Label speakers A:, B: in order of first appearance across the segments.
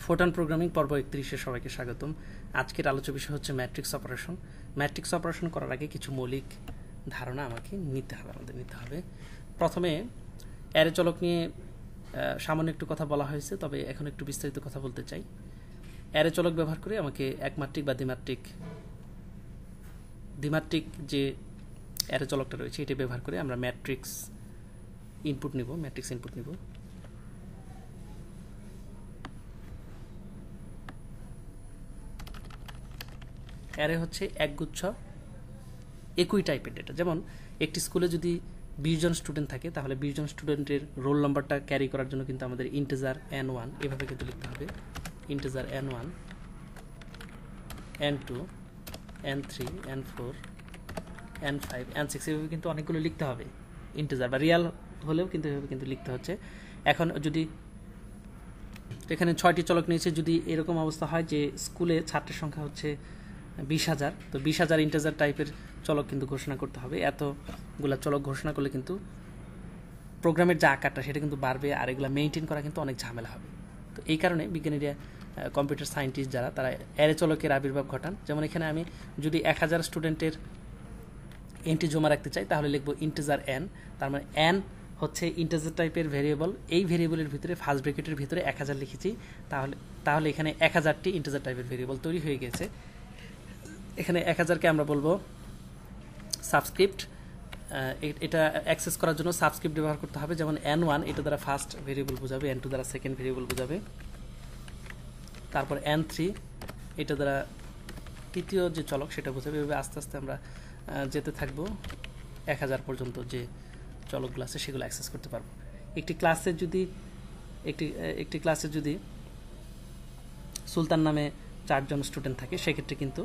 A: Photon programming পর্ব 31-এ সবাইকে স্বাগতম। আজকের আলোচ্য বিষয় হচ্ছে ম্যাট্রিক্স অপারেশন। ম্যাট্রিক্স অপারেশন করার আগে কিছু মৌলিক ধারণা আমাদের নিতে হবে। প্রথমে অ্যারে চলক নিয়ে সামান্য একটু কথা বলা হয়েছে, তবে এখন একটু বিস্তারিত কথা বলতে চাই। অ্যারে চলক ব্যবহার করে আমাকে একমাত্রিক বা দ্বিমাত্রিক যে অ্যারে চলকটা রয়েছে এটি ব্যবহার করে আমরা ম্যাট্রিক্স ইনপুট নিব। অ্যারে হচ্ছে একগুচ্ছ একই টাইপের ডেটা। যেমন একটি স্কুলে যদি 20 জন স্টুডেন্ট থাকে, তাহলে 20 জন স্টুডেন্টের রোল নাম্বারটা ক্যারি করার জন্য কিন্তু আমাদের ইন্টিজার n1 এভাবে কিন্তু লিখতে হবে। Integer n1, n2, n3, n4, n5, n6 এভাবে কিন্তু অনেকগুলো লিখতে হবে ইন্টিজার, বা রিয়াল হলেও কিন্তু এভাবে কিন্তু লিখতে হচ্ছে। এখন যদি এখানে 6টি চলক নিয়েছে, যদি এরকম অবস্থা হয় যে স্কুলে ছাত্রের সংখ্যা হচ্ছে 20,000, তো 20,000 ইন্টিজার টাইপের চলক কিন্তু ঘোষণা করতে হবে। এতগুলা চলক ঘোষণা করলে কিন্তু প্রোগ্রামের যে আকারটা সেটা কিন্তু বাড়বে, আর এগুলো মেইনটেইন করা কিন্তু অনেক ঝামেলা হবে। তো এই কারণে বিজ্ঞানীরা, কম্পিউটার সায়েন্টিস্ট যারা, তারা অ্যারে চলকের আবির্ভাব ঘটান। যেমন এখানে আমি যদি 1000 স্টুডেন্টের এন্ট্রি জমা রাখতে চাই, তাহলে লিখবো ইন্টিজার n, তার মানে n হচ্ছে ইন্টিজার টাইপের ভেরিয়েবল। এই ভেরিয়েবলের ভিতরে ফার্স্ট ব্র্যাকেটের ভিতরে 1000 লিখেছি, তাহলে এখানে 1000টি ইন্টিজার টাইপের ভেরিয়েবল তৈরি হয়ে গেছে। এখানে 1000কে আমরা বলবো সাবস্ক্রিপ্ট। এটা অ্যাক্সেস করার জন্য সাবস্ক্রিপ্ট ব্যবহার করতে হবে। যেমন n1 এটা দ্বারা ফার্স্ট ভেরিয়েবল বোঝাবে, n2 দ্বারা সেকেন্ড ভেরিয়েবল বোঝাবে, তারপর n3 এটা দ্বারা তৃতীয় যে চলক সেটা বোঝাবে। এভাবে আস্তে আস্তে আমরা যেতে থাকবো 1000 পর্যন্ত যে চলকগুলো আছে সেগুলো অ্যাক্সেস করতে পারবো। একটি ক্লাসে যদি সুলতান নামে 4 জন স্টুডেন্ট থাকে, সেক্ষেত্রে কিন্তু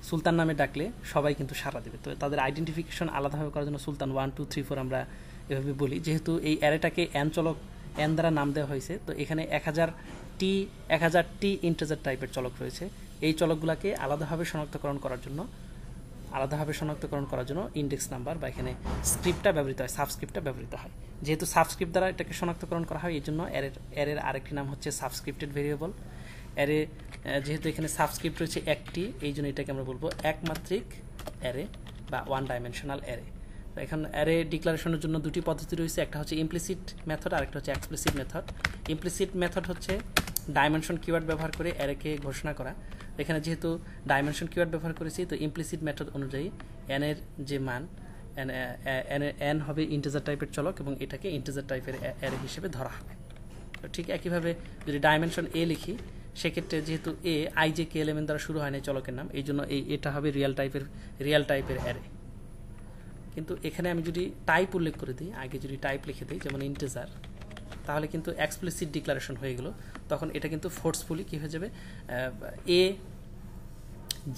A: সুলতান নামে ডাকলে সবাই কিন্তু সাড়া দেবে। তো তাদের আইডেন্টিফিকেশন আলাদাভাবে করার জন্য সুলতান 1 2 3 4 আমরা এভাবে বলি। যেহেতু এই অ্যারেটাকে n চলক n দ্বারা নাম দেওয়া হয়েছে, তো এখানে 1000টি ইন্টিজার টাইপের চলক রয়েছে। এই চলকগুলোকে আলাদাভাবে শনাক্তকরণ করার জন্য ইন্ডেক্স নাম্বার বা এখানে স্ক্রিপ্টটা ব্যবহৃত হয়, সাবস্ক্রিপ্টটা ব্যবহৃত হয়। যেহেতু সাবস্ক্রিপ্ট দ্বারা এটাকে শনাক্তকরণ করা হয়, এই জন্য অ্যারের আরেকটি নাম হচ্ছে সাবস্ক্রিপ্টেড ভেরিয়েবল। অ্যারে যেহেতু এখানে সাবস্ক্রিপ্ট রয়েছে একটি, এই জন্য এটাকে আমরা বলবো একমাত্রিক অ্যারে বা ওয়ান ডাইমেনশনাল অ্যারে। তো এখন অ্যারে ডিক্লারেশনের জন্য দুটি পদ্ধতি রয়েছে, একটা হচ্ছে ইমপ্লিসিট মেথড আর একটা হচ্ছে এক্সপ্লিসিট মেথড। ইমপ্লিসিট মেথড হচ্ছে ডাইমেনশন কিওয়ার্ড ব্যবহার করে অ্যারেকে ঘোষণা করা। এখানে যেহেতু ডাইমেনশন কিওয়ার্ড ব্যবহার করেছি, তো ইমপ্লিসিট মেথড অনুযায়ী n এর যে মান n হবে ইন্টিজার টাইপের চলক এবং এটাকে ইন্টিজার টাইপের অ্যারে হিসেবে ধরা হবে। তো ঠিক একইভাবে যদি ডাইমেনশন a লিখি, সেক্ষেত্রে যেহেতু ijk এলিমেন্ট দ্বারা শুরু হয় না চলকের নাম, এই জন্য এটা হবে রিয়াল টাইপের অ্যারে। কিন্তু এখানে আমি যদি টাইপ উল্লেখ করে দিই, আগে যদি টাইপ লিখে দিই যেমন ইন্টিজার, তাহলে কিন্তু এক্সপ্লিসিট ডিক্লারেশন হয়ে গেল। তখন এটা কিন্তু ফোর্সফুলি কী হয়ে যাবে,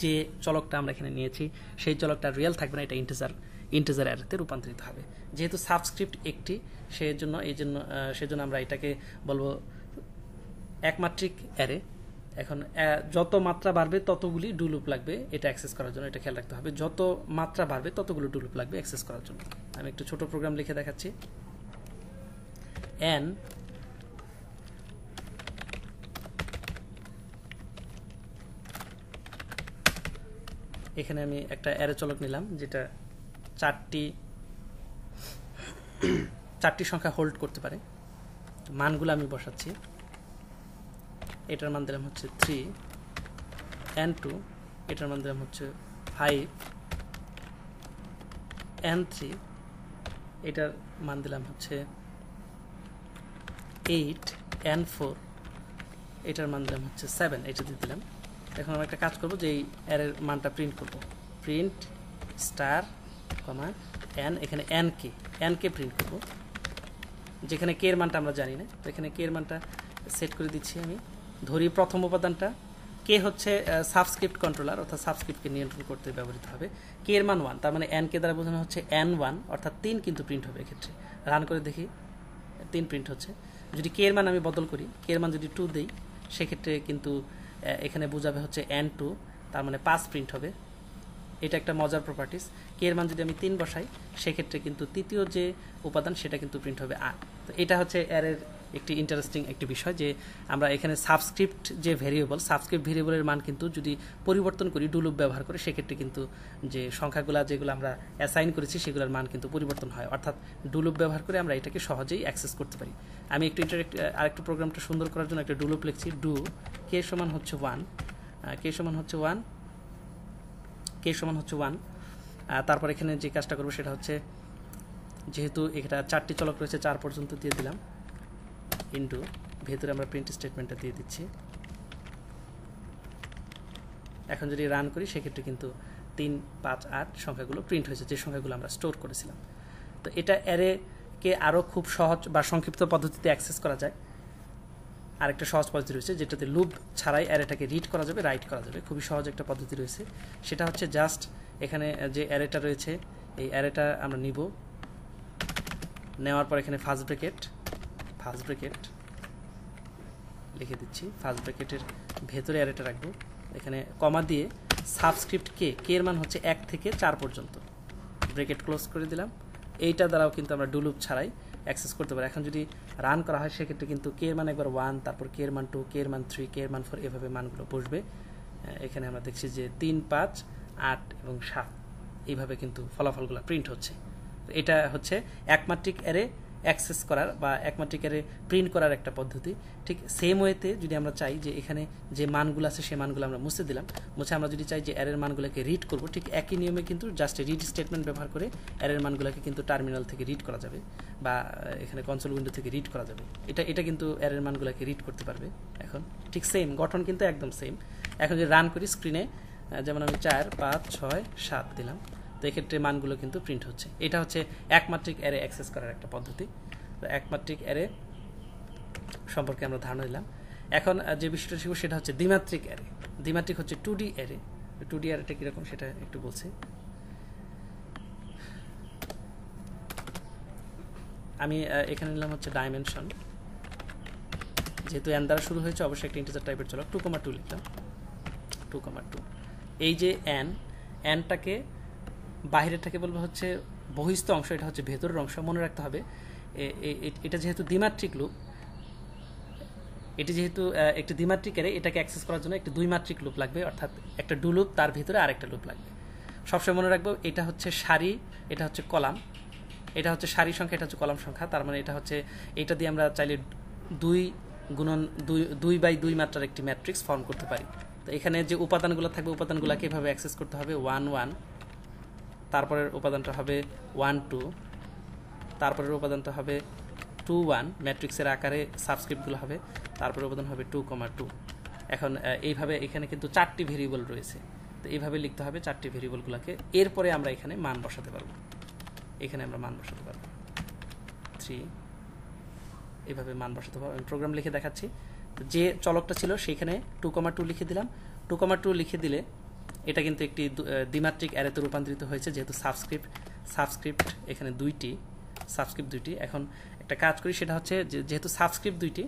A: যে চলকটা আমরা এখানে নিয়েছি সেই চলকটা রিয়েল থাকবে না, এটা ইন্টিজার অ্যারেতে রূপান্তরিত হবে। যেহেতু সাবস্ক্রিপ্ট একটি, সেজন্য আমরা এটাকে বলবো একমাত্রিক অ্যারে। এখন যত মাত্রা বাড়বে ততগুলি ডু লুপ লাগবে এটা অ্যাক্সেস করার জন্য, এটা খেয়াল রাখতে হবে। যত মাত্রা বাড়বে ততগুলো ডু লুপ লাগবে অ্যাক্সেস করার জন্য। আমি একটু ছোট প্রোগ্রাম লিখে দেখাচ্ছি। n এখানে আমি একটা অ্যারে চলক নিলাম যেটা 4টি সংখ্যা হোল্ড করতে পারে। মানগুলো আমি বসাচ্ছি। এটার মান দিলাম হচ্ছে 3, n2 এটার মান দিলাম হচ্ছে 5, n3 এটার মান দিলাম হচ্ছে 8, n4 এটার মান দিলাম হচ্ছে 7, এটা দিয়ে দিলাম। এখন আমরা একটা কাজ করবো যে এই অ্যারের মানটা প্রিন্ট করব। প্রিন্ট স্টার n, এখানে n কে প্রিন্ট করব, যেখানে কে এর মানটা আমরা জানি না। তো এখানে কে এর মানটা সেট করে দিচ্ছি। আমি ধরি প্রথম উপাদানটা কে হচ্ছে সাবস্ক্রিপ্ট কন্ট্রোলার, অর্থাৎ সাবস্ক্রিপ্টকে নিয়ন্ত্রণ করতে ব্যবহৃত হবে। কে এর মান 1, তার মানে n কে দ্বারা বোঝানো হচ্ছে n1, অর্থাৎ 3 কিন্তু প্রিন্ট হবে। এক্ষেত্রে রান করে দেখি 3 প্রিন্ট হচ্ছে। যদি কে এর মান আমি বদল করি, কে এর মান যদি 2 দেই, সেক্ষেত্রে কিন্তু এখানে বোঝাবে হচ্ছে n2, তার মানে 5 প্রিন্ট হবে। এটা একটা মজার প্রপার্টিস। কে এর মান যদি আমি 3 বসাই, সেক্ষেত্রে কিন্তু তৃতীয় যে উপাদান সেটা কিন্তু প্রিন্ট হবে 8। তো এটা হচ্ছে অ্যারের একটি ইন্টারেস্টিং একটি বিষয় যে আমরা এখানে সাবস্ক্রিপ্ট যে ভেরিয়েবল, সাবস্ক্রিপ্ট ভেরিয়েবলের মান কিন্তু যদি পরিবর্তন করি ডু লুপ ব্যবহার করে, সেক্ষেত্রে কিন্তু যে সংখ্যাগুলো যেগুলো আমরা অ্যাসাইন করেছি সেগুলোর মান কিন্তু পরিবর্তন হয়। অর্থাৎ ডু লুপ ব্যবহার করে আমরা এটাকে সহজেই অ্যাক্সেস করতে পারি। আমি একটু আরেকটু প্রোগ্রামটা সুন্দর করার জন্য একটা ডু লুপ লিখছি। ডু কে সমান হচ্ছে 1, কে সমান হচ্ছে 1, কে সমান হচ্ছে 1। তারপর এখানে যে কাজটা করবো সেটা হচ্ছে, যেহেতু এটা 4টি চলক রয়েছে 4 পর্যন্ত দিয়ে দিলাম, ইনটু ভেতরে আমরা প্রিন্ট স্টেটমেন্টটা দিয়ে দিচ্ছি। এখন যদি রান করি সেক্ষেত্রে কিন্তু 3, 5, 8 সংখ্যাগুলো প্রিন্ট হয়েছে, যে সংখ্যাগুলো আমরা স্টোর করেছিলাম। তো এটা অ্যারেকে আরও খুব সহজ বা সংক্ষিপ্ত পদ্ধতিতে অ্যাক্সেস করা যায়। আরেকটা সহজ পদ্ধতি রয়েছে যেটাতে লুপ ছাড়াই অ্যারেটাকে রিড করা যাবে, রাইট করা যাবে। খুবই সহজ একটা পদ্ধতি রয়েছে, সেটা হচ্ছে জাস্ট এখানে যে অ্যারেটা রয়েছে এই অ্যারেটা আমরা নিব, নেওয়ার পর এখানে ফার্স্ট ব্র্যাকেট লিখে দিচ্ছি, ফার্স্ট ব্র্যাকেটের ভেতরে অ্যারেটা রাখবো, এখানে কমা দিয়ে সাবস্ক্রিপ্ট কে এর মান হচ্ছে 1 থেকে 4 পর্যন্ত, ব্র্যাকেট ক্লোজ করে দিলাম। এইটা দ্বারাও কিন্তু আমরা ডু লুপ ছাড়াই অ্যাক্সেস করতে পারি। এখন যদি রান করা হয় সেক্ষেত্রে কিন্তু কে এর মান একবার 1, তারপর কে এর মান 2, কে এর মান 3, কে এর মান 4, এভাবে মানগুলো বসবে। এখানে আমরা দেখছি যে 3, 5, 8 এবং 7 এইভাবে কিন্তু ফলাফলগুলো প্রিন্ট হচ্ছে। এটা হচ্ছে একমাত্রিক অ্যারে অ্যাক্সেস করার বা একমাত্রিক অ্যারে প্রিন্ট করার একটা পদ্ধতি। ঠিক সেম ওয়েতে যদি আমরা চাই যে এখানে যে মানগুলো আছে সেই মানগুলো আমরা মুছে দিলাম, মুছে আমরা যদি চাই যে অ্যারের মানগুলোকে রিড করব, ঠিক একই নিয়মে কিন্তু জাস্ট রিড স্টেটমেন্ট ব্যবহার করে অ্যারের মানগুলোকে কিন্তু টার্মিনাল থেকে রিড করা যাবে বা এখানে কনসোল উইন্ডো থেকে রিড করা যাবে। এটা কিন্তু অ্যারের মানগুলোকে রিড করতে পারবে। এখন ঠিক সেম গঠন কিন্তু একদম সেম। এখন যদি রান করি স্ক্রিনে, যেমন আমি 4, 5, 6, 7 দিলাম, তো এক্ষেত্রে মানগুলো কিন্তু প্রিন্ট হচ্ছে। এটা হচ্ছে একমাত্রিক অ্যারে অ্যাক্সেস করার একটা পদ্ধতি। তো একমাত্রিক অ্যারে সম্পর্কে আমরা ধারণা দিলাম। এখন যে বিষয়টা শিখব সেটা হচ্ছে দ্বিমাত্রিক অ্যারে। দ্বিমাত্রিক হচ্ছে 2D অ্যারে। 2D অ্যারেটা কীরকম সেটা একটু বলছি। আমি এখানে নিলাম হচ্ছে ডাইমেনশন, যেহেতু এন দ্বারা শুরু হয়েছে অবশ্যই একটা ইন্টিজার টাইপের চলক, 2,2 লিখলাম, 2,2। এই যে এনটাকে বাহিরেরটাকে বলবো হচ্ছে বহিস্থ অংশ, এটা হচ্ছে ভেতরের অংশ। মনে রাখতে হবে এটা যেহেতু দ্বিমাত্রিক লুপ, এটি যেহেতু একটি দ্বিমাত্রিক অ্যারে, এটাকে অ্যাক্সেস করার জন্য একটি দ্বিমাত্রিক লুপ লাগবে, অর্থাৎ একটা ডু লুপ, তার ভিতরে আরেকটা লুপ লাগবে। সবসময় মনে রাখবো এটা হচ্ছে সারি, এটা হচ্ছে কলাম, এটা হচ্ছে সারি সংখ্যা, এটা হচ্ছে কলাম সংখ্যা। তার মানে এটা হচ্ছে, এটা দিয়ে আমরা চাইলে 2x2 মাত্রার একটি ম্যাট্রিক্স ফর্ম করতে পারি। তো এখানে যে উপাদানগুলো থাকবে উপাদানগুলোকে এভাবে অ্যাক্সেস করতে হবে, 1, 1, তারপরের উপাদানটা হবে 1, 2, তারপরের উপাদানটা হবে 2, 1, ম্যাট্রিক্সের আকারে সাবস্ক্রিপ্টগুলো হবে, তারপরে উপাদান হবে 2,2। এখন এইভাবে এখানে কিন্তু 4টি ভেরিয়েবল রয়েছে, তো এইভাবে লিখতে হবে 4টি ভেরিয়েবলগুলোকে। এরপরে আমরা এখানে মান বসাতে পারবো, এখানে আমরা মান বসাতে পারবো 3, এইভাবে মান বসাতে পারবো। আমি প্রোগ্রাম লিখে দেখাচ্ছি। তো যে চলকটা ছিল সেখানে 2,2 লিখে দিলাম। 2,2 লিখে দিলে এটা কিন্তু একটি দ্বিমাত্রিক অ্যারেতে রূপান্তরিত হয়েছে, যেহেতু সাবস্ক্রিপ্ট এখানে 2টি, সাবস্ক্রিপ্ট 2টি। এখন একটা কাজ করি, সেটা হচ্ছে যেহেতু সাবস্ক্রিপ্ট 2টি,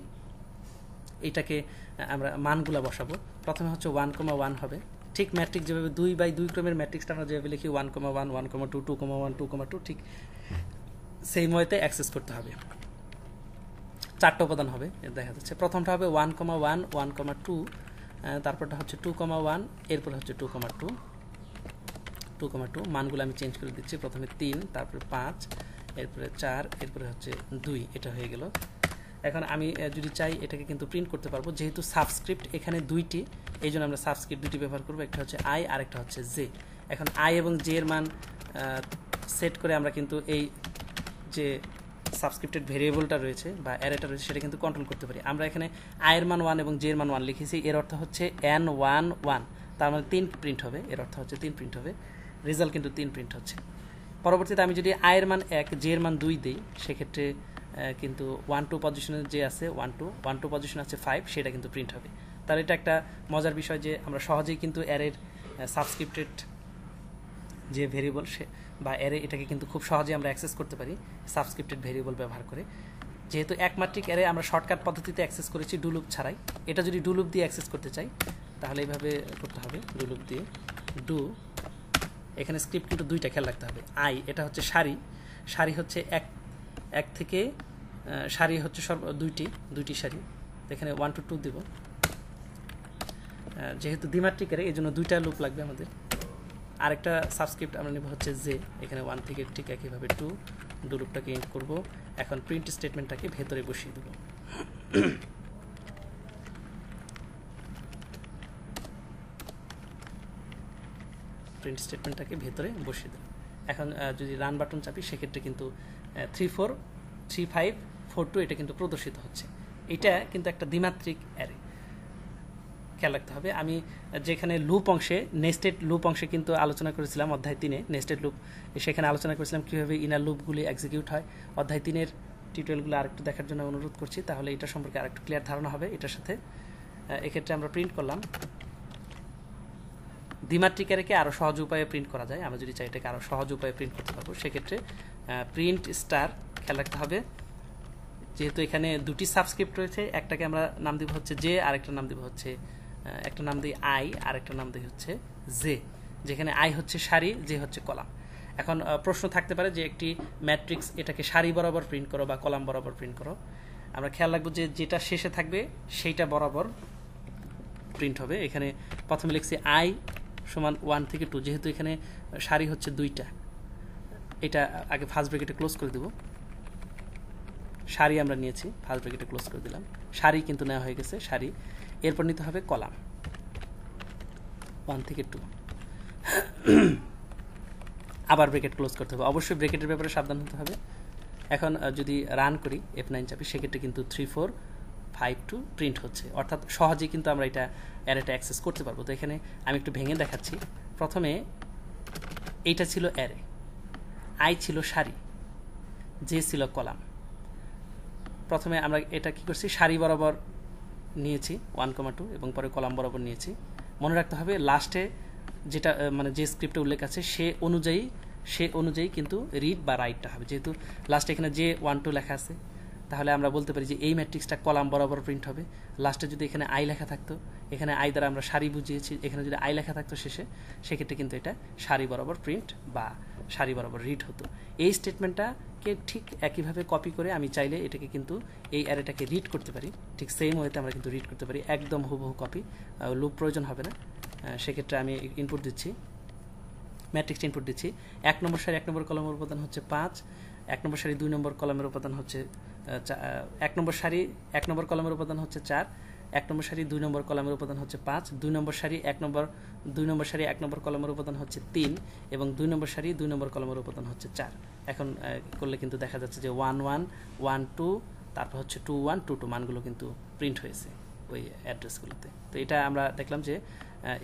A: এটাকে আমরা মানগুলা বসাবো। প্রথমে হচ্ছে 1,1 হবে, ঠিক ম্যাট্রিক্স যেভাবে 2x2 ক্রমের ম্যাট্রিক্সটা আমরা যেভাবে লিখি 1,1, 1,2, 2,1, 2,2, ঠিক সেই ওয়েতে অ্যাক্সেস করতে হবে। 4টা উপাদান হবে দেখা যাচ্ছে। প্রথমটা হবে 1,1, 1,2, তারপরটা হচ্ছে 2,1, এরপর হচ্ছে 2,2। মানগুলো আমি চেঞ্জ করে দিচ্ছি, প্রথমে 3, তারপরে 5, এরপরে 4, এরপরে হচ্ছে 2, এটা হয়ে গেল। এখন আমি যদি চাই এটাকে কিন্তু প্রিন্ট করতে পারবো, যেহেতু সাবস্ক্রিপ্ট এখানে 2টি, এই জন্য আমরা সাবস্ক্রিপ্ট 2টি ব্যবহার করবো, একটা হচ্ছে আই আর একটা হচ্ছে জে। এখন আই এবং জে এর মান সেট করে আমরা কিন্তু এই যে সাবস্ক্রিপ্টেড ভেরিয়েবলটা রয়েছে বা অ্যারেটা রয়েছে সেটা কিন্তু কন্ট্রোল করতে পারি। আমরা এখানে আই এর মান 1 এবং জে এর মান 1 লিখেছি, এর অর্থ হচ্ছে n1 1, তার মানে 3 প্রিন্ট হবে, এর অর্থ হচ্ছে 3 প্রিন্ট হবে, রেজাল্ট কিন্তু 3 প্রিন্ট হচ্ছে। পরবর্তীতে আমি যদি আই এর মান 1, জে এর মান 2 দিই, সেক্ষেত্রে কিন্তু 1, 2 পজিশনে যে আছে 1, 2 পজিশন আছে 5, সেটা কিন্তু প্রিন্ট হবে। তাহলে এটা একটা মজার বিষয় যে আমরা সহজেই কিন্তু অ্যারের সাবস্ক্রিপ্টেড যে ভেরিয়েবল বা অ্যারে, এটাকে কিন্তু খুব সহজেই আমরা অ্যাক্সেস করতে পারি সাবস্ক্রিপ্টেড ভেরিয়েবল ব্যবহার করে। যেহেতু একমাত্রিক অ্যারে আমরা শর্টকাট পদ্ধতিতে অ্যাক্সেস করেছি ডু লুপ ছাড়াই, এটা যদি ডু লুপ দিয়ে অ্যাক্সেস করতে চাই তাহলে এইভাবে করতে হবে, ডু লুপ দিয়ে ডু। এখানে স্ক্রিপ্ট কিন্তু 2টা খেয়াল রাখতে হবে। আই এটা হচ্ছে সারি হচ্ছে 1 থেকে সারি হচ্ছে দুইটি সারি, এখানে 1 to 2 দিব। যেহেতু দ্বিমাত্রিক অ্যারে এই জন্য 2টা লুপ লাগবে আমাদের। আরেকটা সাবস্ক্রিপ্ট আমরা নেব হচ্ছে জে, এখানে 1 থেকে ঠিক একইভাবে 2 লুপটাকে এন্ড করব। এখন প্রিন্ট স্টেটমেন্টটাকে ভেতরে বসিয়ে দেব। প্রিন্ট স্টেটমেন্টটাকে ভেতরে বসিয়ে দেব। এখন যদি রান বাটন চাপি সেক্ষেত্রে কিন্তু 3 4 3 5 4 2 এটা কিন্তু প্রদর্শিত হচ্ছে। এটা কিন্তু একটা দ্বিমাত্রিক অ্যারে, খেয়াল রাখতে হবে। আমি যেখানে লুপ অংশে নেস্টেড লুপ অংশে কিন্তু আলোচনা করেছিলাম অধ্যায় 3-এ নেস্টেড লুপ, সেখানে আলোচনা করেছিলাম কীভাবে ইনার লুপগুলি এক্সিকিউট হয়। অধ্যায় 3-এর টিউটোরিয়ালগুলো আরেকটু দেখার জন্য অনুরোধ করছি, তাহলে এটা সম্পর্কে আরেকটু ক্লিয়ার ধারণা হবে এটার সাথে। এক্ষেত্রে আমরা প্রিন্ট করলাম। দ্বিমাত্রিক অ্যারেকে আরও সহজ উপায়ে প্রিন্ট করা যায়। আমরা যদি চাই এটাকে আরও সহজ উপায়ে প্রিন্ট করতে পারবো, সেক্ষেত্রে প্রিন্ট স্টার, খেয়াল রাখতে হবে যেহেতু এখানে দুটি সাবস্ক্রিপ্ট রয়েছে, একটাকে আমরা নাম দিব হচ্ছে জে, আরেকটা নাম দিব হচ্ছে একটা নাম দিই আই, আর একটা নাম দিই হচ্ছে জে, যেখানে আই হচ্ছে সারি, জে হচ্ছে কলাম। এখন প্রশ্ন থাকতে পারে যে একটি ম্যাট্রিক্স এটাকে সারি বরাবর প্রিন্ট করো বা কলাম বরাবর প্রিন্ট করো। আমরা খেয়াল রাখবো যে যেটা শেষে থাকবে সেইটা বরাবর প্রিন্ট হবে। এখানে প্রথমে লিখছি আই সমান 1 থেকে 2, যেহেতু এখানে সারি হচ্ছে 2টা, এটা আগে ফার্স্ট ব্র্যাকেটে ক্লোজ করে দেব। সারি আমরা নিয়েছি, ফার্স্ট ব্র্যাকেটে ক্লোজ করে দিলাম। সারি কিন্তু নেওয়া হয়ে গেছে সারি। এরপর নিতে হবে কলাম 1 থেকে 2, আবার ব্র্যাকেট ক্লোজ করতে হবে। অবশ্যই ব্র্যাকেটের ব্যাপারে সাবধান হতে হবে। এখন যদি রান করি F9 চাপি, সেক্ষেত্রে কিন্তু 3 4 5 2 প্রিন্ট হচ্ছে, অর্থাৎ সহজেই কিন্তু আমরা এটা অ্যারেটা অ্যাক্সেস করতে পারবো। তো এখানে আমি একটু ভেঙে দেখাচ্ছি। প্রথমে এইটা ছিল অ্যারে, আই ছিল সারি, জে ছিল কলাম। প্রথমে আমরা এটা কি করছি, সারি বরাবর নিয়েছি 1,2 এবং পরে কলাম বরাবর নিয়েছি। মনে রাখতে হবে লাস্টে যেটা মানে যে স্ক্রিপ্টে উল্লেখ আছে সে অনুযায়ী কিন্তু রিড বা রাইটটা হবে। যেহেতু লাস্টে এখানে যে 1 2 লেখা আছে, তাহলে আমরা বলতে পারি যে এই ম্যাট্রিক্সটা কলাম বরাবর প্রিন্ট হবে। লাস্টে যদি এখানে আই লেখা থাকতো, এখানে আই দ্বারা আমরা সারি বুঝিয়েছি, এখানে যদি আই লেখা থাকতো শেষে, সেক্ষেত্রে কিন্তু এটা সারি বরাবর প্রিন্ট বা সারি বরাবর রিড হতো। এই স্টেটমেন্টটাকে ঠিক একইভাবে কপি করে আমি চাইলে এটাকে কিন্তু এই অ্যারেটাকে রিড করতে পারি, ঠিক সেম ওয়েতে আমরা কিন্তু রিড করতে পারি, একদম হুবহু কপি, লুপ প্রয়োজন হবে না। সেক্ষেত্রে আমি ইনপুট দিচ্ছি, ম্যাট্রিক্সটা ইনপুট দিচ্ছি। 1 নম্বর সারি 1 নম্বর কলামের উপাদান হচ্ছে 5, 1 নম্বর সারি 2 নম্বর কলামের উপাদান হচ্ছে 1 নম্বর সারি 1 নম্বর কলামের উপাদান হচ্ছে 4, 1 নম্বর সারি 2 নম্বর কলামের উপাদান হচ্ছে 5, 2 নম্বর সারি 1 নম্বর কলামের উপাদান হচ্ছে 3 এবং 2 নম্বর সারি 2 নম্বর কলামের উপাদান হচ্ছে 4। এখন করলে কিন্তু দেখা যাচ্ছে যে 1 1 1 2 তারপর হচ্ছে 2 1 2 2 মানগুলো কিন্তু প্রিন্ট হয়েছে ওই অ্যাড্রেসগুলোতে। তো এটা আমরা দেখলাম যে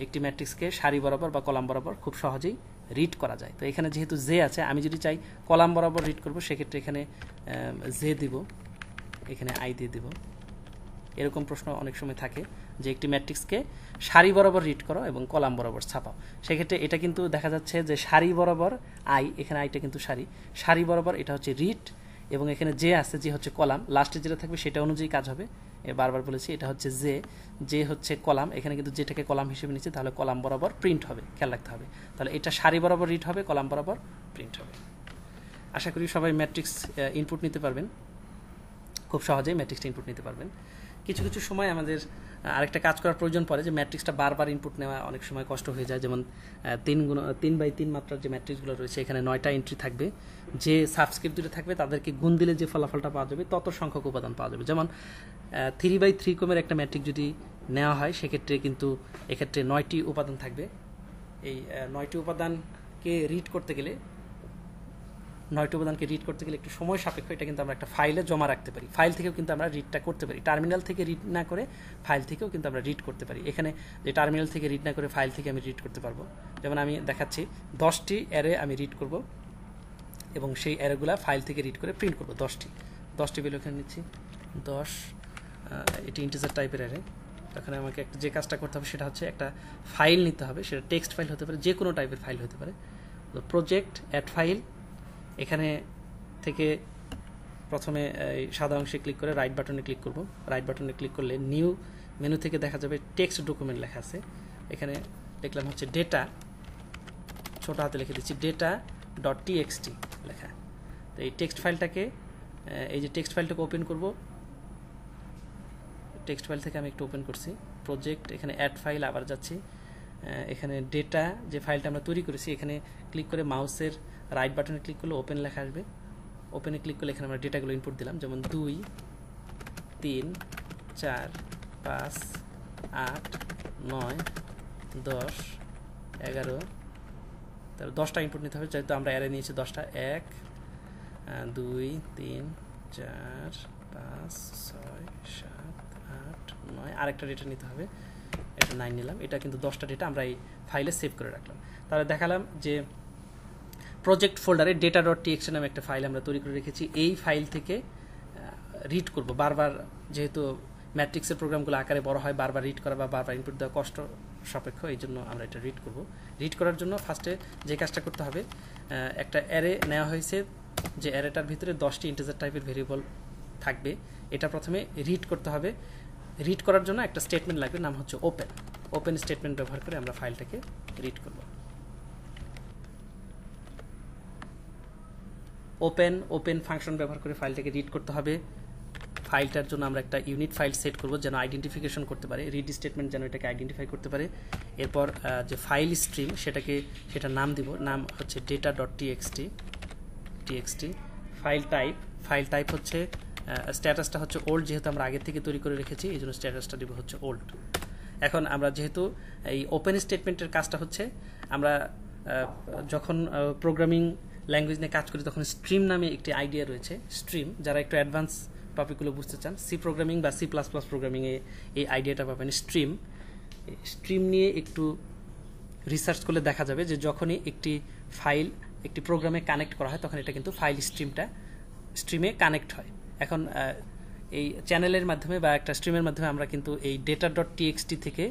A: একটি ম্যাট্রিক্সকে সারি বরাবর বা কলাম বরাবর খুব সহজেই রিড করা যায়। তো এখানে যেহেতু জে আছে, আমি যদি চাই কলাম বরাবর রিড করব, সেক্ষেত্রে এখানে জে দিব, এখানে আই দিয়ে দিব। এরকম প্রশ্ন অনেক সময় থাকে যে একটি ম্যাট্রিক্সকে সারি বরাবর রিড করো এবং কলাম বরাবর ছাপাও। সেক্ষেত্রে এটা কিন্তু দেখা যাচ্ছে যে সারি বরাবর আই, এখানে আইটা কিন্তু সারি বরাবর এটা হচ্ছে রিড, এবং এখানে যে আছে, যে হচ্ছে কলাম, লাস্টে যেটা থাকবে সেটা অনুযায়ী কাজ হবে। বারবার বলেছি এটা হচ্ছে যে হচ্ছে কলাম, এখানে কিন্তু যেটাকে কলাম হিসেবে নিচ্ছে, তাহলে কলাম বরাবর প্রিন্ট হবে, খেয়াল রাখতে হবে। তাহলে এটা সারি বরাবর রিড হবে, কলাম বরাবর প্রিন্ট হবে। আশা করি সবাই ম্যাট্রিক্স ইনপুট নিতে পারবেন, খুব সহজেই ম্যাট্রিক্সটা ইনপুট নিতে পারবেন। কিছু কিছু সময় আমাদের আরেকটা কাজ করার প্রয়োজন পড়ে যে ম্যাট্রিক্সটা বারবার ইনপুট নেওয়া অনেক সময় কষ্ট হয়ে যায়। যেমন 3x3 মাত্রার যে ম্যাট্রিক্সগুলো রয়েছে, এখানে 9টা এন্ট্রি থাকবে, যে সাবস্ক্রিপ্ট দুটো থাকবে তাদেরকে গুণ দিলে যে ফলাফলটা পাওয়া যাবে তত সংখ্যক উপাদান পাওয়া যাবে। যেমন 3x3 ক্রমের একটা ম্যাট্রিক্স যদি নেওয়া হয়, সেক্ষেত্রে কিন্তু এক্ষেত্রে 9টি উপাদান থাকবে। এই 9টি উপাদানকে রিড করতে গেলে একটু সময় সাপেক্ষ। এটা কিন্তু আমরা একটা ফাইলে জমা রাখতে পারি, ফাইল থেকেও কিন্তু আমরা রিডটা করতে পারি। টার্মিনাল থেকে রিড না করে ফাইল থেকেও কিন্তু আমরা রিড করতে পারি। এখানে যে টার্মিনাল থেকে রিড না করে ফাইল থেকে আমি রিড করতে পারবো। যেমন আমি দেখাচ্ছি 10টি অ্যারে আমি রিড করব এবং সেই অ্যারেগুলো ফাইল থেকে রিড করে প্রিন্ট করব। 10টি ভ্যালু এখানে নিচ্ছি 10, এটি ইন্টিজার টাইপের অ্যারে। তখন আমাকে যে কাজটা করতে হবে সেটা হচ্ছে একটা ফাইল নিতে হবে, সেটা টেক্সট ফাইল হতে পারে, যে কোনো টাইপের ফাইল হতে পারে। তো প্রজেক্ট অ্যাড ফাইল, এখানে থেকে প্রথমে সাদা অংশে ক্লিক করে রাইট বাটনে ক্লিক করব। রাইট বাটনে ক্লিক করলে নিউ মেনু থেকে দেখা যাবে টেক্সট ডকুমেন্ট লেখা আছে। এখানে দেখলাম হচ্ছে ডেটা, ছোট হাতে লিখে দিচ্ছি data.txt লেখা। তো এই টেক্সট ফাইলটাকে এই যে টেক্সট ফাইলটাকে ওপেন করব, টেক্সট ফাইল থেকে আমি একটু ওপেন করছি প্রজেক্ট, এখানে অ্যাড ফাইল, আবার যাচ্ছি এখানে ডেটা যে ফাইলটা আমরা তৈরি করেছি এখানে ক্লিক করে মাউসের রাইট বাটনে ক্লিক করলে ওপেন লেখা আসবে, ওপেনে ক্লিক করলে এখানে আমরা ডেটাগুলো ইনপুট দিলাম, যেমন 2 3 4 5 8 9 10 11, তারপর 10টা ইনপুট নিতে হবে, যেহেতু আমরা অ্যারে নিয়েছি 10টা, 1 2 3 4 5 6 7 8 9, আরেকটা ডেটা নিতে হবে, এটা 9 নিলাম, এটা কিন্তু 10টা ডেটা আমরা এই ফাইলে সেভ করে রাখলাম। তাহলে দেখালাম যে প্রজেক্ট ফোল্ডারে data.txt নামে একটা ফাইল আমরা তৈরি করে রেখেছি, এই ফাইল থেকে রিড করব বারবার, যেহেতু ম্যাট্রিক্সের প্রোগ্রামগুলো আকারে বড় হয়, বারবার রিড করা বা বারবার ইনপুট দেওয়া কষ্ট সাপেক্ষ, এই জন্য আমরা এটা রিড করব। রিড করার জন্য ফার্স্টে যে কাজটা করতে হবে, একটা অ্যারে নেওয়া হয়েছে, যে অ্যারেটার ভিতরে 10টি ইন্টিজার টাইপের ভেরিয়েবল থাকবে, এটা প্রথমে রিড করতে হবে। রিড করার জন্য একটা স্টেটমেন্ট লাগবে, নাম হচ্ছে ওপেন। ওপেন স্টেটমেন্ট ব্যবহার করে আমরা ফাইলটাকে রিড করব। ওপেন ফাংশন ব্যবহার করে ফাইলটাকে রিড করতে হবে। ফাইলটার জন্য আমরা একটা ইউনিট ফাইল সেট করব যেন আইডেন্টিফিকেশন করতে পারে, রিড স্টেটমেন্ট যেন এটাকে আইডেন্টিফাই করতে পারে। এরপর যে ফাইল স্ট্রিম সেটার নাম দিব, নাম হচ্ছে data.txt। ফাইল টাইপ হচ্ছে স্ট্যাটাসটা হচ্ছে ওল্ড, যেহেতু আমরা আগে থেকে তৈরি করে রেখেছি এই জন্য স্ট্যাটাসটা দিব হচ্ছে ওল্ড। এখন আমরা যেহেতু এই ওপেন স্টেটমেন্টের কাজটা হচ্ছে, আমরা যখন প্রোগ্রামিং ল্যাঙ্গুয়েজ নিয়ে কাজ করি তখন স্ট্রিম নামে একটি আইডিয়া রয়েছে। স্ট্রিম, যারা একটু অ্যাডভান্স টপিকগুলো বুঝতে চান, সি প্রোগ্রামিং বা C++ প্রোগ্রামিংয়ে এই আইডিয়াটা পাবেন। স্ট্রিম নিয়ে একটু রিসার্চ করলে দেখা যাবে যে যখনই একটি ফাইল একটি প্রোগ্রামে কানেক্ট করা হয় তখন এটা কিন্তু ফাইল স্ট্রিমে কানেক্ট হয়। এখন এই চ্যানেলের মাধ্যমে বা একটা স্ট্রিমের মাধ্যমে আমরা কিন্তু এই data.txt থেকে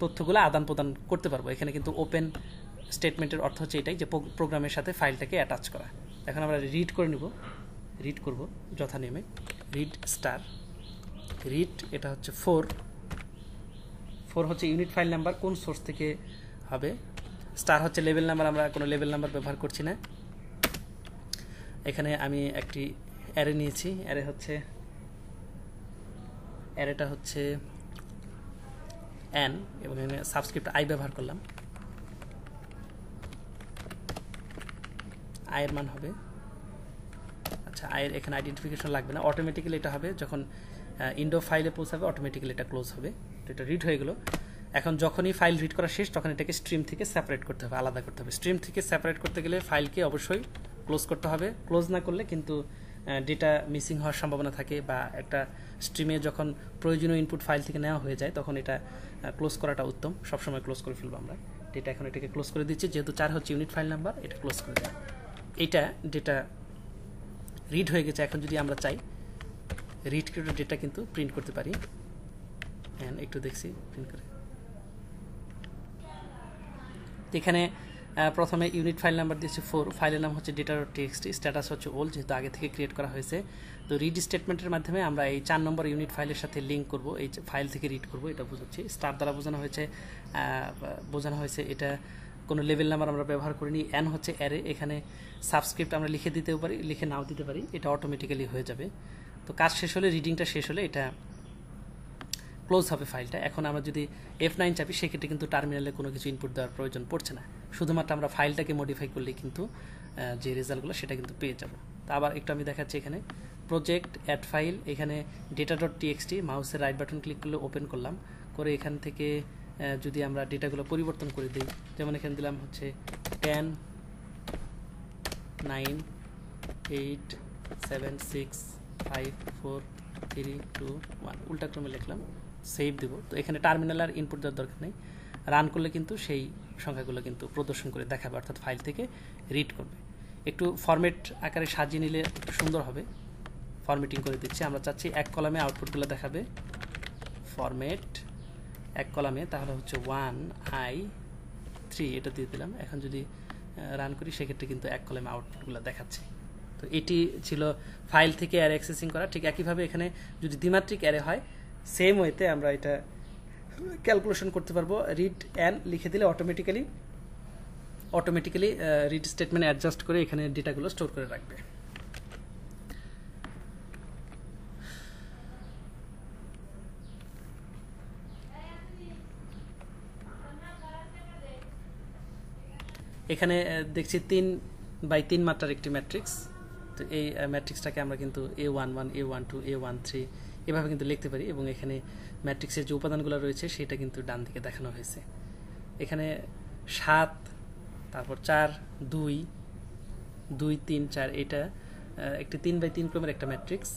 A: তথ্যগুলো আদান প্রদান করতে পারবো। এখানে কিন্তু ওপেন স্টেটমেন্টের অর্থ হচ্ছে এটাই, যে প্রোগ্রামের সাথে ফাইলটাকে অ্যাটাচ করা। এখন আমরা রিড করব যথা নিয়মে, রিড স্টার, রিড এটা হচ্ছে 4 হচ্ছে ইউনিট ফাইল নাম্বার, কোন সোর্স থেকে হবে। স্টার হচ্ছে লেভেল নাম্বার, আমরা কোনো লেভেল নাম্বার ব্যবহার করছি না। এখানে আমি একটি অ্যারে নিয়েছি, অ্যারেটা হচ্ছে n এবং এখানে সাবস্ক্রিপ্ট i ব্যবহার করলাম। i এর মান হবে, আচ্ছা i এর এখানে আইডেন্টিফিকেশন লাগবে না, অটোমেটিক্যালি এটা হবে যখন উইন্ডো ফাইলে পৌঁছাবে, অটোমেটিক্যালি এটা ক্লোজ হবে। তো এটা রিড হয়ে গেল। এখন যখনই ফাইল রিড করা শেষ তখন এটাকে স্ট্রিম থেকে সেপারেট করতে হবে, আলাদা করতে হবে। স্ট্রিম থেকে সেপারেট করতে গেলে ফাইলকে অবশ্যই ক্লোজ করতে হবে। ক্লোজ না করলে কিন্তু ডেটা মিসিং হওয়ার সম্ভাবনা থাকে, বা একটা স্ট্রিমে যখন প্রয়োজনীয় ইনপুট ফাইল থেকে নেওয়া হয়ে যায় তখন এটা ক্লোজ করাটা উত্তম। সবসময় ক্লোজ করে ফেলবো আমরা ডেটা। এখন এটাকে ক্লোজ করে দিচ্ছি, যেহেতু 4 হচ্ছে ইউনিট ফাইল নাম্বার, এটা ক্লোজ করে দেয়। এটা ডেটা রিড হয়ে গেছে। এখন যদি আমরা চাই রিড করে ডেটা কিন্তু প্রিন্ট করতে পারি। একটু দেখছি প্রিন্ট করে। এখানে প্রথমে ইউনিট ফাইল নাম্বার দিয়েছে 4, ফাইলের নাম হচ্ছে data.txt, স্ট্যাটাস হচ্ছে ওল্ড, যেহেতু আগে থেকে ক্রিয়েট করা হয়েছে। তো রিড স্টেটমেন্টের মাধ্যমে আমরা এই 4 নম্বর ইউনিট ফাইলের সাথে লিঙ্ক করব, এই ফাইল থেকে রিড করব, এটা বোঝাচ্ছি। স্টার দ্বারা বোঝানো হয়েছে এটা কোনো লেভেল নাম্বার আমরা ব্যবহার করিনি। n হচ্ছে অ্যারে, এখানে সাবস্ক্রিপ্ট আমরা লিখে দিতেও পারি, লিখে নাও দিতে পারি, এটা অটোমেটিক্যালি হয়ে যাবে। তো কাজ শেষ হলে, রিডিংটা শেষ হলে এটা ক্লোজ হবে ফাইলটা। এখন আমরা যদি F9 চাপি সেক্ষেত্রে কিন্তু টার্মিনালে কোনো কিছু ইনপুট দেওয়ার প্রয়োজন পড়ছে না, শুধুমাত্র আমরা ফাইলটাকে মডিফাই করলেই কিন্তু যে রেজাল্টগুলো সেটা কিন্তু পেয়ে যাব। তা আবার একটু আমি দেখাচ্ছি, এখানে প্রজেক্ট অ্যাড ফাইল, এখানে data.txt, মাউসের রাইট বাটন ক্লিক করলে ওপেন করলাম, করে এখান থেকে যদি আমরা ডেটাগুলো পরিবর্তন করে দিই, যেমন এখানে দিলাম হচ্ছে 10 9 8 7 6 5 4 3 2 1, উল্টা ক্রমে লিখলাম, সেভ দেব। তো এখানে টার্মিনাল আর ইনপুট দেওয়ার দরকার নেই, রান করলে কিন্তু সেই সংখ্যাগুলো কিন্তু প্রদর্শন করে দেখাবে, অর্থাৎ ফাইল থেকে রিড করবে। একটু ফরম্যাট আকারে সাজিয়ে নিলে একটু সুন্দর হবে। ফরম্যাটিং করে দিচ্ছি, আমরা চাচ্ছি এক কলামে আউটপুটগুলো দেখাবে। ফরম্যাট এক কলামে, তাহলে হচ্ছে 1 I 3 এটা দিয়ে দিলাম। এখন যদি রান করি সেক্ষেত্রে কিন্তু এক কলামে আউটপুটগুলো দেখাচ্ছে। তো এটি ছিল ফাইল থেকে অ্যারে অ্যাক্সেসিং করা। ঠিক একইভাবে এখানে যদি দ্বিমাত্রিক অ্যারে হয়, সেম ওয়েতে আমরা এটা ক্যালকুলেশন করতে পারবো। রিড n লিখে দিলে অটোমেটিক্যালি রিড স্টেটমেন্ট অ্যাডজাস্ট করে এখানে ডেটাগুলো স্টোর করে রাখবে। এখানে দেখছি 3x3 মাত্রার একটি ম্যাট্রিক্স। তো এই ম্যাট্রিক্সটাকে আমরা কিন্তু A11, A12, A13 এভাবে কিন্তু লিখতে পারি, এবং এখানে ম্যাট্রিক্সের যে উপাদানগুলো রয়েছে সেটা কিন্তু ডান দিকে দেখানো হয়েছে। এখানে 7, তারপর 4, 2, 2, 3, 4 এটা একটি 3x3 ক্রমের একটা ম্যাট্রিক্স,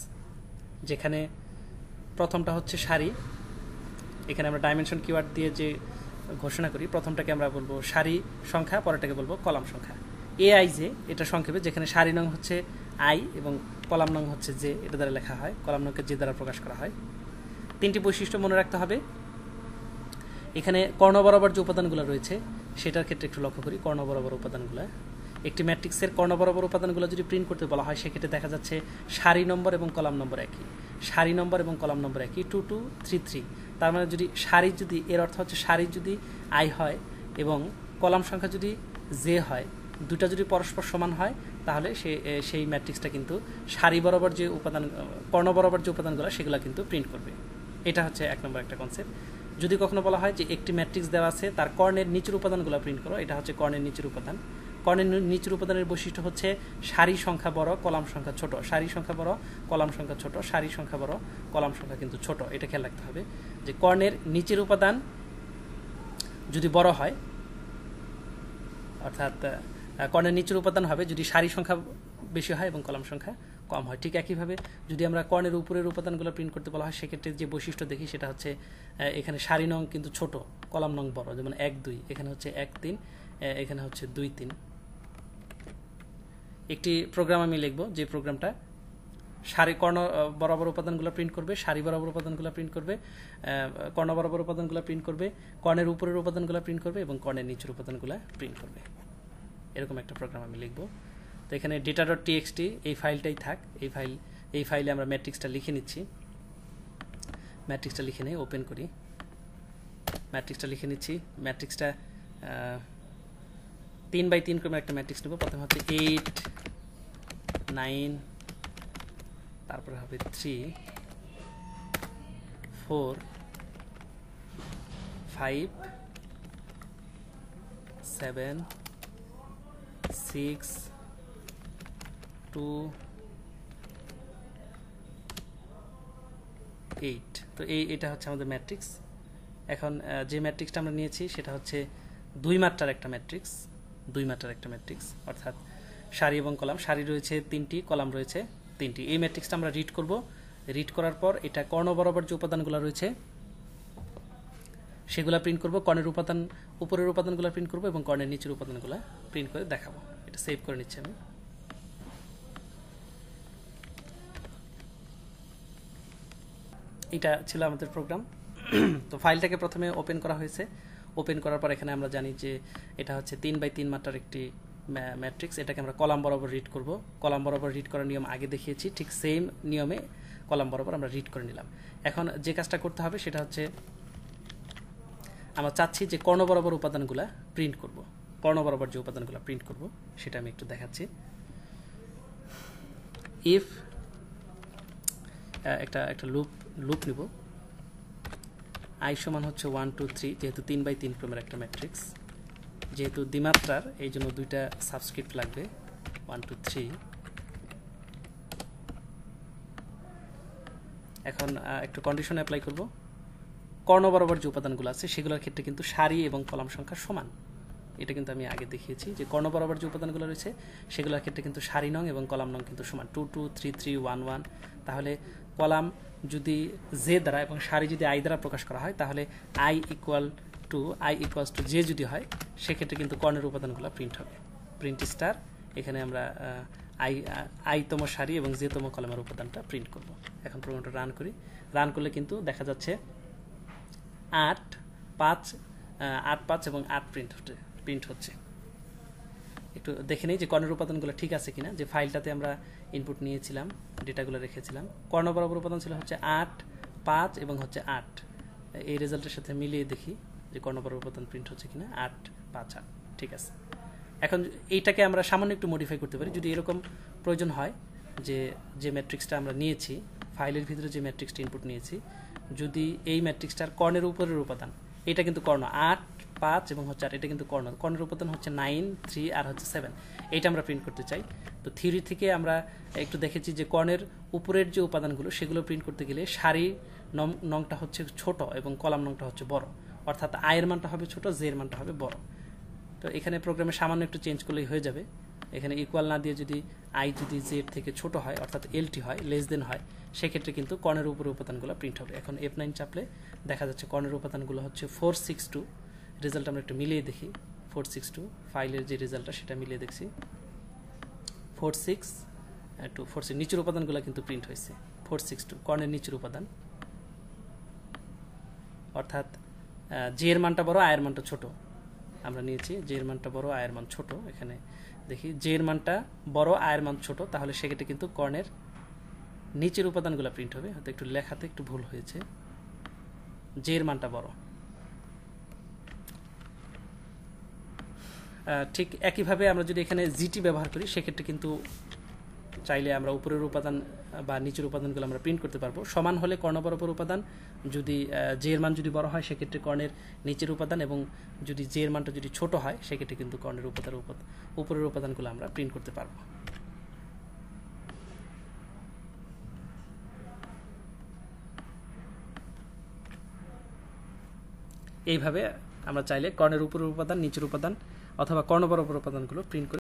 A: যেখানে প্রথমটা হচ্ছে সারি। এখানে আমরা ডাইমেনশন কিওয়ার্ড দিয়ে যে ঘোষণা করি, প্রথমটাকে আমরা বলবো সারি সংখ্যা, পরেরটাকে বলবো কলাম সংখ্যা। AIJ এটা সংক্ষেপে, যেখানে সারি নং হচ্ছে I এবং কলাম নং হচ্ছে J, এটা দ্বারা লেখা হয়, কলাম নংকে J দ্বারা প্রকাশ করা হয়। 3টি বৈশিষ্ট্য মনে রাখতে হবে। এখানে কর্ণ বরাবর যে উপাদানগুলো রয়েছে সেটার ক্ষেত্রে একটু লক্ষ্য করি। কর্ণ বরাবর উপাদানগুলো, একটি ম্যাট্রিক্সের কর্ণ বরাবর উপাদানগুলো যদি প্রিন্ট করতে বলা হয়, সেক্ষেত্রে দেখা যাচ্ছে সারি নম্বর এবং কলাম নম্বর একই, সারি নম্বর এবং কলাম নম্বর একই, 2 2 3 3। তার মানে যদি সারি, যদি এর অর্থ হচ্ছে সারি যদি I হয় এবং কলাম সংখ্যা যদি J হয়, দুটা যদি পরস্পর সমান হয়, তাহলে সেই ম্যাট্রিক্সটা কিন্তু সারি বরাবর যে উপাদান, কর্ণ বরাবর যে উপাদানগুলো সেগুলো কিন্তু প্রিন্ট করবে। এটা হচ্ছে 1 নম্বর একটা কনসেপ্ট। যদি কখনো বলা হয় যে একটি ম্যাট্রিক্স দেওয়া আছে, তার কর্ণের নিচের উপাদানগুলো প্রিন্ট করো, এটা হচ্ছে কর্ণের নিচের উপাদান। কর্ণের নিচের উপাদানের বৈশিষ্ট্য হচ্ছে সারি সংখ্যা বড়, কলাম সংখ্যা ছোট, সারি সংখ্যা বড়, কলাম সংখ্যা ছোট, সারি সংখ্যা বড়, কলাম সংখ্যা কিন্তু ছোট। এটা খেয়াল রাখতে হবে যে কর্ণের নিচের উপাদান যদি বড় হয়, অর্থাৎ কর্ণের নিচের উপাদান হবে যদি সারি সংখ্যা বেশি হয় এবং কলাম সংখ্যা কম হয়। ঠিক একইভাবে যদি আমরা কর্ণের উপরের উপাদানগুলো প্রিন্ট করতে বলা হয়, সেক্ষেত্রে যে বৈশিষ্ট্য দেখি সেটা হচ্ছে এখানে সারি নং কিন্তু ছোট, কলাম নং বড়, যেমন 1 2, এখানে হচ্ছে 1 3, এখানে হচ্ছে 2 3। একটি প্রোগ্রাম আমি লিখব, যে প্রোগ্রামটা সারি কর্ণ বরাবর উপাদানগুলো প্রিন্ট করবে, সারি বরাবর উপাদানগুলো প্রিন্ট করবে, কর্ণ বরাবর উপাদানগুলো প্রিন্ট করবে, কর্ণের উপরের উপাদানগুলো প্রিন্ট করবে এবং কর্ণের নিচের উপাদানগুলো প্রিন্ট করবে। এরকম একটা প্রোগ্রাম আমি লিখব। তো এখানে data.txt এই ফাইলটাই থাক। এই ফাইলে আমরা ম্যাট্রিক্সটা লিখে নিচ্ছি। ম্যাট্রিক্সটা লিখে নিয়ে ওপেন করি। ম্যাট্রিক্সটা লিখে নিচ্ছি। ম্যাট্রিক্সটা 3x3 ক্রমের একটা ম্যাট্রিক্স নেব। প্রথমে হচ্ছে 8 9, তারপরে হবে 3 4 5 7 6 2 8। তো এটা হচ্ছে আমাদের ম্যাট্রিক্স। এখন যে ম্যাট্রিক্সটা আমরা নিয়েছি সেটা হচ্ছে 2 মাত্রার একটা ম্যাট্রিক্স, 2 মাত্রার একটা ম্যাট্রিক্স, অর্থাৎ সারি এবং কলাম, সারি রয়েছে 3টি, কলাম রয়েছে 3টি। এই ম্যাট্রিক্সটা আমরা রিড করব। রিড করার পর এটা কর্ণ বরাবর যে উপাদানগুলো রয়েছে সেগুলো প্রিন্ট করব, কর্ণের উপাদান উপরের উপাদানগুলো প্রিন্ট করব এবং কর্ণের নিচের উপাদানগুলো প্রিন্ট করে দেখাবো। এটা সেভ করে নিচ্ছি আমি। এটা ছিল আমাদের প্রোগ্রাম। তো ফাইলটাকে প্রথমে ওপেন করা হয়েছে। ওপেন করার পর এখানে আমরা জানি যে এটা হচ্ছে 3x3 মাত্রার একটি ম্যাট্রিক্স। এটাকে আমরা কলাম বরাবর রিড করব। কলাম বরাবর রিড করার নিয়ম আগে দেখিয়েছি, ঠিক সেম নিয়মে কলাম বরাবর আমরা রিড করে নিলাম। এখন যে কাজটা করতে হবে সেটা হচ্ছে আমরা চাচ্ছি যে কর্ণ বরাবর উপাদানগুলো প্রিন্ট করব। কর্ণ বরাবর যে উপাদানগুলো প্রিন্ট করব সেটা আমি একটু দেখাচ্ছি। ইফ একটা লুপ নিব, I সমান হচ্ছে 1 2 3, যেহেতু 3x3 ক্রমের একটা ম্যাট্রিক্স, যেহেতু দ্বিমাত্রার এই জন্য দুইটা সাবস্ক্রিপ্ট লাগবে, 1 2 3। এখন একটু কন্ডিশন অ্যাপ্লাই করব। কর্ণ বরাবর যে উপাদানগুলো আছে সেগুলোর ক্ষেত্রে কিন্তু সারি এবং কলাম সংখ্যা সমান। এটা কিন্তু আমি আগে দেখিয়েছি যে কর্ণ বরাবর যে উপাদানগুলো রয়েছে সেগুলোর ক্ষেত্রে কিন্তু সারি নং এবং কলাম নং কিন্তু সমান, 2 2 3 3 1 1। তাহলে কলাম যদি J দ্বারা এবং সারি যদি I দ্বারা প্রকাশ করা হয়, তাহলে I ইকুয়ালস টু J যদি হয়, সেক্ষেত্রে কিন্তু কর্ণের উপাদানগুলো প্রিন্ট হবে। প্রিন্ট স্টার, এখানে আমরা I-তম সারি এবং J-তম কলামের উপাদানটা প্রিন্ট করব। এখন প্রোগ্রামটা রান করি। রান করলে কিন্তু দেখা যাচ্ছে 8 5 এবং 8 প্রিন্ট হচ্ছে। একটু দেখে নিই যে কর্ণের উপাদানগুলো ঠিক আছে কিনা। যে ফাইলটাতে আমরা ইনপুট নিয়েছিলাম, ডেটাগুলো রেখেছিলাম, কর্ণ বরাবর উপাদান ছিল হচ্ছে 8 5 এবং হচ্ছে 8। এই রেজাল্টের সাথে মিলিয়ে দেখি যে কর্ণ বরাবর উপাদান প্রিন্ট হচ্ছে কিনা। 8 5 8, ঠিক আছে। এখন এইটাকে আমরা সামান্য একটু মডিফাই করতে পারি যদি এরকম প্রয়োজন হয় যে ম্যাট্রিক্সটা আমরা নিয়েছি, ফাইলের ভিতরে যে ম্যাট্রিক্সটা ইনপুট নিয়েছি, যদি এই ম্যাট্রিক্সটার কর্ণের উপরের উপাদান, এটা কিন্তু কর্ণ 8 5 এবং হচ্ছে আর এটা কিন্তু কর্ণের উপাদান হচ্ছে 9, 3 আর হচ্ছে 7। এটা আমরা প্রিন্ট করতে চাই। তো থিওরি থেকে আমরা একটু দেখেছি যে কর্ণের উপরের যে উপাদানগুলো সেগুলো প্রিন্ট করতে গেলে সারি নংটা হচ্ছে ছোট এবং কলাম নংটা হচ্ছে বড়, অর্থাৎ আই এর মানটা হবে ছোট, জে এর মানটা হবে বড়। তো এখানে প্রোগ্রামে সামান্য একটু চেঞ্জ করলেই হয়ে যাবে। এখানে ইকুয়াল না দিয়ে যদি আই যদি জে এর থেকে ছোট হয় অর্থাৎ এলটি হয়, লেস দেন হয়, সেক্ষেত্রে কিন্তু কর্ণের উপরের উপাদানগুলো প্রিন্ট হবে। এখন F9 চাপলে দেখা যাচ্ছে কর্ণের উপাদানগুলো হচ্ছে 462। রেজাল্ট আমরা একটু মিলিয়ে দেখি। 462 ফাইলের যে রেজাল্টটা সেটা মিলিয়ে দেখছি। 46 নিচের উপাদানগুলো কিন্তু প্রিন্ট হয়েছে। 462 কর্ণের নিচের উপাদান, অর্থাৎ জে এর মানটা বড়, আয়ের মানটা ছোট। আমরা নিয়েছি জে এর মানটা বড়, আয়ের মান ছোট। এখানে দেখি জে এর মানটা বড়, আয়ের মান ছোট, তাহলে সেক্ষেত্রে কিন্তু কর্ণের নিচের উপাদানগুলো প্রিন্ট হবে। হয়তো একটু লেখাতে একটু ভুল হয়েছে, জে এর মানটা বড়। ঠিক একইভাবে আমরা যদি এখানে জিটি ব্যবহার করি সেক্ষেত্রে কিন্তু চাইলে আমরা উপরের উপাদান বা নিচের উপাদানগুলো আমরা প্রিন্ট করতে পারবো। সমান হলে কর্ণ বরাবর উপাদান, যদি জে এর মান যদি বড় হয় সেক্ষেত্রে কর্ণের নিচের উপাদান, এবং যদি জে এর মানটা যদি ছোট হয় সেক্ষেত্রে কিন্তু কর্ণের উপরের উপাদানগুলো আমরা প্রিন্ট করতে পারবো। এইভাবে আমরা চাইলে কর্ণের উপরের উপাদান, নিচের উপাদান অথবা কর্ণ বরাবর উপাদানগুলো প্রিন্ট করে